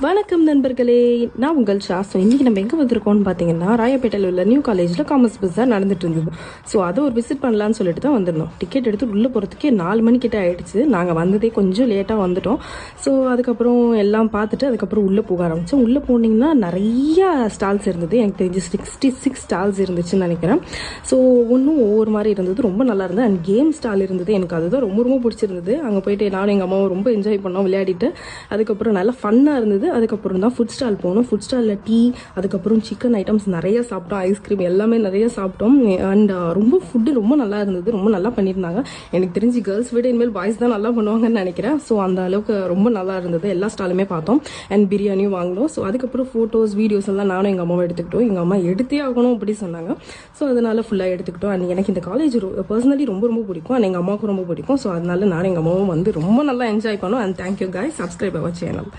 வணக்கம் நண்பர்களே, நான் உங்கள் ஷா. ஸோ இன்றைக்கி நம்ம எங்கே வந்திருக்கோம்னு பார்த்தீங்கன்னா, ராயப்பேட்டையில் உள்ள நியூ காலேஜில் காமர்ஸ் பஸார் நடந்துட்டு இருந்தது. ஸோ அதை ஒரு விசிட் பண்ணலான்னு சொல்லிட்டு தான் வந்திருந்தோம். டிக்கெட் எடுத்து உள்ளே போகிறதுக்கே 4 மணிக்கிட்ட ஆகிடுச்சு. நாங்கள் வந்ததே கொஞ்சம் லேட்டாக வந்துட்டோம். ஸோ அதுக்கப்புறம் எல்லாம் பார்த்துட்டு அதுக்கப்புறம் உள்ளே போக ஆரம்பித்தோம். உள்ளே போனீங்கன்னா நிறைய ஸ்டால்ஸ் இருந்தது. எனக்கு தெரிஞ்சு 66 ஸ்டால்ஸ் இருந்துச்சுன்னு நினைக்கிறேன். ஸோ ஒவ்வொன்றும் ஒவ்வொரு மாதிரி இருந்தது. ரொம்ப நல்லா இருந்தது. அண்ட் கேம் ஸ்டால் இருந்தது. எனக்கு அதுதான் ரொம்ப ரொம்ப பிடிச்சிருந்தது. அங்கே போயிட்டு நானும் எங்கள் அம்மாவும் ரொம்ப என்ஜாய் பண்ணோம் விளையாடிட்டு. அதுக்கப்புறம் நல்லா ஃபன்னாக இருந்தது. அதுக்கப்புறம் தான் ஃபுட் ஸ்டால் போனோம். ஃபுட் ஸ்டாலில் டீ, அதுக்கப்புறம் சிக்கன் ஐட்டம்ஸ் நிறைய சாப்பிட்டோம். ஐஸ்கிரீம் எல்லாமே நிறைய சாப்பிட்டோம். அண்ட் ஃபுட்டு ரொம்ப நல்லா இருந்தது. ரொம்ப நல்லா பண்ணியிருந்தாங்க. எனக்கு தெரிஞ்சு கேர்ள்ஸ் விட இனிமேல் பாய்ஸ் தான் நல்லா பண்ணுவாங்கன்னு நினைக்கிறேன். ஸோ அந்த அளவுக்கு ரொம்ப நல்லா இருந்தது. எல்லா ஸ்டாலுமே பார்த்தோம். அண்ட் பிரியாணியும் வாங்கினோம். ஸோ அதுக்கப்புறம் ஃபோட்டோஸ் வீடியோஸ் எல்லாம் நானும் எங்கள் அம்மாவை எடுத்துக்கிட்டோம். எங்கள் அம்மா எடுத்தே ஆகணும் அப்படி சொன்னாங்க. ஸோ அதனால ஃபுல்லாக எடுத்துக்கிட்டோம். அண்ட் எனக்கு இந்த காலேஜ் பர்சனலி ரொம்ப ரொம்ப பிடிக்கும். அண்ட் எங்கள் அம்மாவுக்கும் ரொம்ப பிடிக்கும். ஸோ அதனால நானும் எங்கள் அம்மாவும் வந்து ரொம்ப நல்லா என்ஜாய் பண்ணோம். And thank you guys. Subscribe our channel.